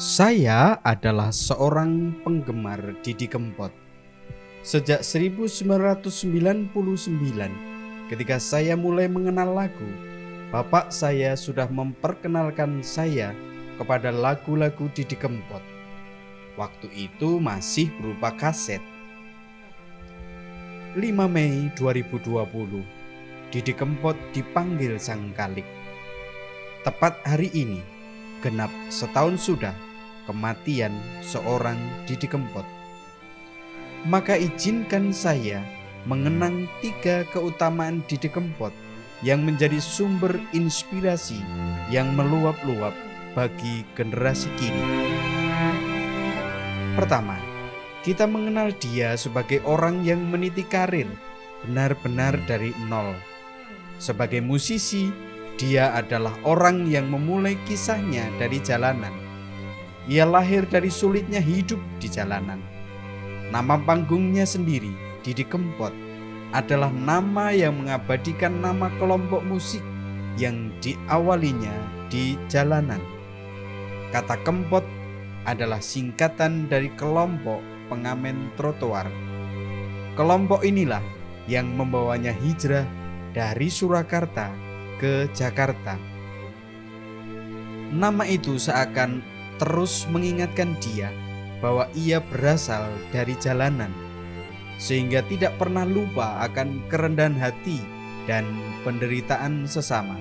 Saya adalah seorang penggemar Didi Kempot. Sejak 1999, ketika saya mulai mengenal lagu, bapak saya sudah memperkenalkan saya kepada lagu-lagu Didi Kempot. Waktu itu masih berupa kaset. 5 Mei 2020, Didi Kempot dipanggil Sang Kalik. Tepat hari ini, genap setahun sudah kematian seorang Didi Kempot. Maka izinkan saya mengenang 3 keutamaan Didi Kempot yang menjadi sumber inspirasi yang meluap-luap bagi generasi kini. Pertama, kita mengenal dia sebagai orang yang meniti karir benar-benar dari nol. Sebagai musisi, dia adalah orang yang memulai kisahnya dari jalanan. Ia lahir dari sulitnya hidup di jalanan. Nama panggungnya sendiri, Didi Kempot, adalah nama yang mengabadikan nama kelompok musik yang diawalinya di jalanan. Kata Kempot adalah singkatan dari kelompok pengamen trotoar. Kelompok inilah yang membawanya hijrah dari Surakarta ke Jakarta. Nama itu seakan terus mengingatkan dia bahwa ia berasal dari jalanan, sehingga tidak pernah lupa akan kerendahan hati dan penderitaan sesama.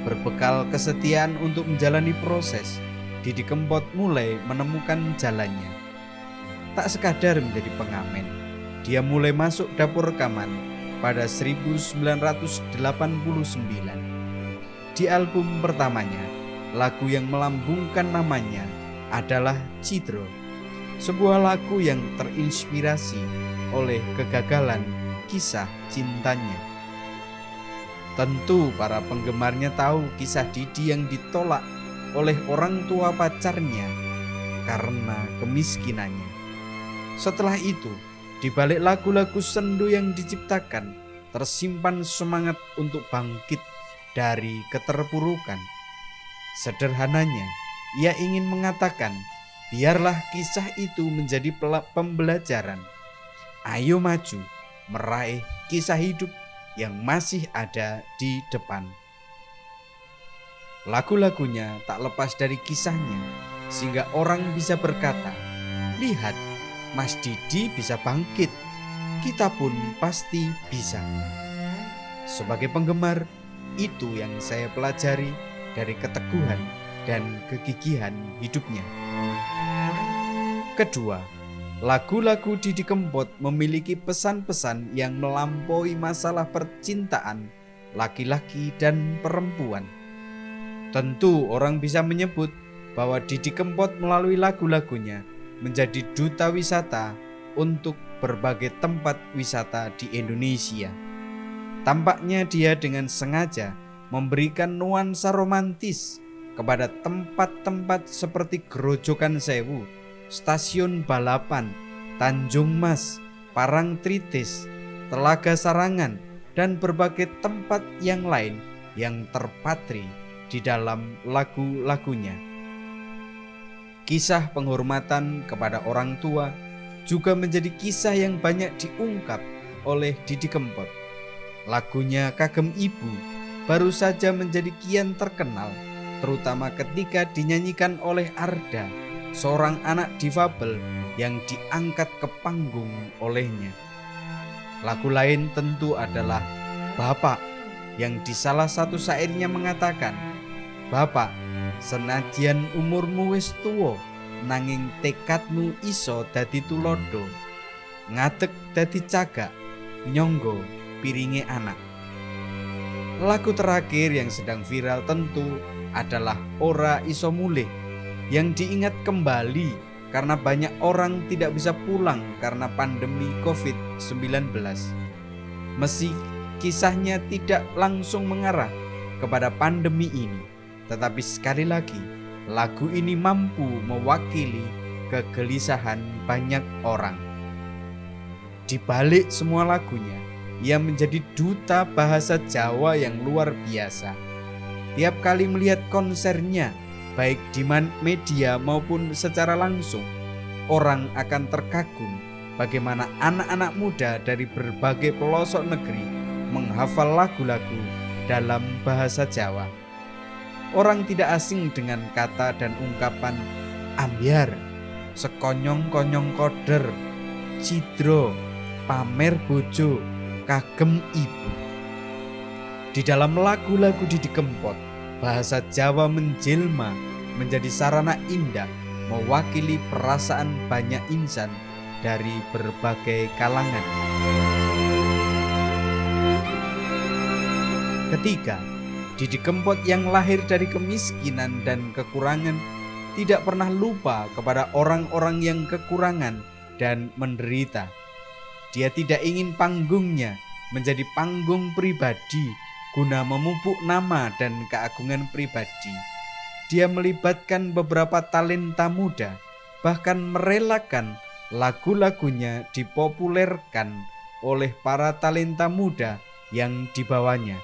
Berbekal kesetiaan untuk menjalani proses, Didi Kempot mulai menemukan jalannya. Tak sekadar menjadi pengamen, dia mulai masuk dapur rekaman pada 1989. Di album pertamanya, lagu yang melambungkan namanya adalah Cidro, sebuah lagu yang terinspirasi oleh kegagalan kisah cintanya. Tentu para penggemarnya tahu kisah Didi yang ditolak oleh orang tua pacarnya karena kemiskinannya. Setelah itu, di balik lagu-lagu sendu yang diciptakan, tersimpan semangat untuk bangkit dari keterpurukan. Sederhananya, ia ingin mengatakan, biarlah kisah itu menjadi pembelajaran. Ayo maju, meraih kisah hidup yang masih ada di depan. Lagu-lagunya tak lepas dari kisahnya, sehingga orang bisa berkata, lihat, Mas Didi bisa bangkit, kita pun pasti bisa. Sebagai penggemar, itu yang saya pelajari dari keteguhan dan kegigihan hidupnya. Kedua, lagu-lagu Didi Kempot memiliki pesan-pesan yang melampaui masalah percintaan laki-laki dan perempuan. Tentu orang bisa menyebut bahwa Didi Kempot melalui lagu-lagunya menjadi duta wisata untuk berbagai tempat wisata di Indonesia. Tampaknya dia dengan sengaja memberikan nuansa romantis kepada tempat-tempat seperti Grojogan Sewu, Stasiun Balapan, Tanjung Mas, Parangtritis, Telaga Sarangan, dan berbagai tempat yang lain yang terpatri di dalam lagu-lagunya. Kisah penghormatan kepada orang tua juga menjadi kisah yang banyak diungkap oleh Didi Kempot. Lagunya Kagem Ibu baru saja menjadi kian terkenal, terutama ketika dinyanyikan oleh Arda, seorang anak difabel yang diangkat ke panggung olehnya. Lagu lain tentu adalah Bapak, yang di salah satu syairnya mengatakan, Bapak, senajan umurmu wis tuwa, nanging tekadmu iso dadi tulodo, ngadeg dadi cagak, nyonggo piringe anak. Lagu terakhir yang sedang viral tentu adalah Ora Iso Mulih, yang diingat kembali karena banyak orang tidak bisa pulang karena pandemi COVID-19. Meski kisahnya tidak langsung mengarah kepada pandemi ini, tetapi sekali lagi lagu ini mampu mewakili kegelisahan banyak orang. Di balik semua lagunya, ia menjadi duta bahasa Jawa yang luar biasa. Tiap kali melihat konsernya, baik di media maupun secara langsung, orang akan terkagum bagaimana anak-anak muda dari berbagai pelosok negeri menghafal lagu-lagu dalam bahasa Jawa. Orang tidak asing dengan kata dan ungkapan ambyar, sekonyong-konyong koder, cidro, pamer bojo, kagem ibu. Di dalam lagu-lagu Didi Kempot, bahasa Jawa menjelma menjadi sarana indah mewakili perasaan banyak insan dari berbagai kalangan. Ketiga, Didi Kempot yang lahir dari kemiskinan dan kekurangan tidak pernah lupa kepada orang-orang yang kekurangan dan menderita. Dia tidak ingin panggungnya menjadi panggung pribadi guna memupuk nama dan keagungan pribadi. Dia melibatkan beberapa talenta muda, bahkan merelakan lagu-lagunya dipopulerkan oleh para talenta muda yang dibawanya.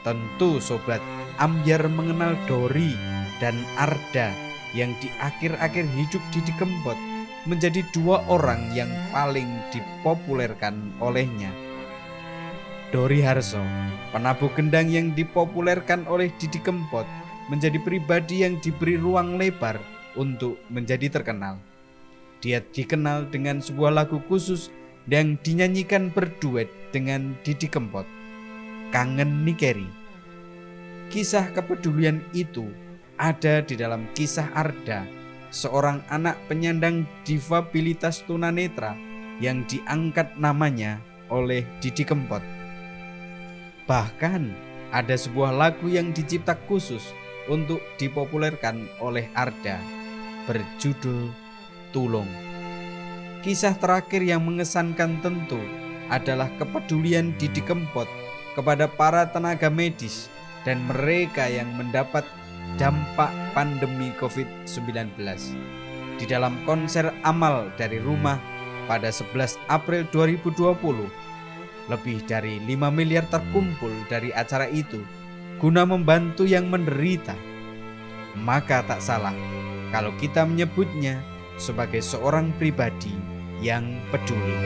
Tentu sobat, ambyar mengenal Dori dan Arda yang di akhir-akhir hidup Didi Kempot menjadi dua orang yang paling dipopulerkan olehnya. Dori Harso, penabuh gendang yang dipopulerkan oleh Didi Kempot, menjadi pribadi yang diberi ruang lebar untuk menjadi terkenal. Dia dikenal dengan sebuah lagu khusus yang dinyanyikan berduet dengan Didi Kempot, Kangen Nikeri. Kisah kepedulian itu ada di dalam kisah Arda, seorang anak penyandang difabilitas tunanetra yang diangkat namanya oleh Didi Kempot. Bahkan ada sebuah lagu yang dicipta khusus untuk dipopulerkan oleh Arda, berjudul Tulung. Kisah terakhir yang mengesankan tentu adalah kepedulian Didi Kempot kepada para tenaga medis dan mereka yang mendapat dampak pandemi COVID-19. Di dalam konser amal dari rumah pada 11 April 2020, lebih dari 5 miliar terkumpul dari acara itu guna membantu yang menderita. Maka tak salah kalau kita menyebutnya sebagai seorang pribadi yang peduli.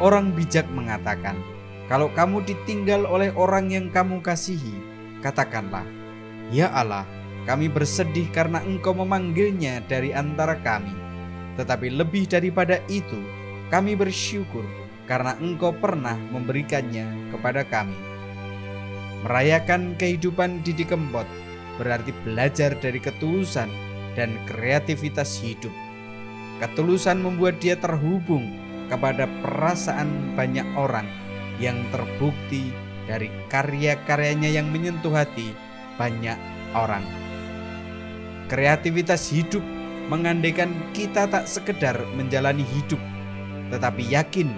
Orang bijak mengatakan, kalau kamu ditinggal oleh orang yang kamu kasihi, katakanlah, ya Allah, kami bersedih karena Engkau memanggilnya dari antara kami. Tetapi lebih daripada itu, kami bersyukur karena Engkau pernah memberikannya kepada kami. Merayakan kehidupan Didi Kempot berarti belajar dari ketulusan dan kreativitas hidup. Ketulusan membuat dia terhubung kepada perasaan banyak orang yang terbukti dari karya-karyanya yang menyentuh hati banyak orang. Kreativitas hidup mengandaikan kita tak sekedar menjalani hidup, tetapi yakin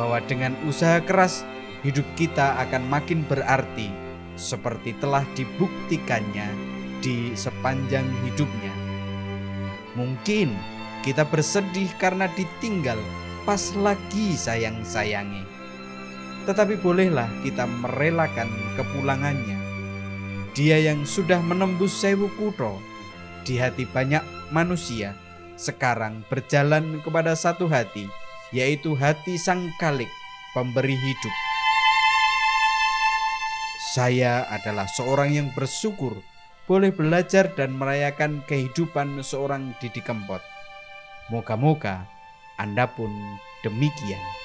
bahwa dengan usaha keras hidup kita akan makin berarti, seperti telah dibuktikannya di sepanjang hidupnya. Mungkin kita bersedih karena ditinggal pas lagi sayang-sayangi, tetapi bolehlah kita merelakan kepulangannya. Dia yang sudah menembus 1000 kutha di hati banyak manusia, sekarang berjalan kepada satu hati, yaitu hati Sang Khalik, pemberi hidup. Saya adalah seorang yang bersyukur boleh belajar dan merayakan kehidupan seorang Didi Kempot. Moga-moga Anda pun demikian.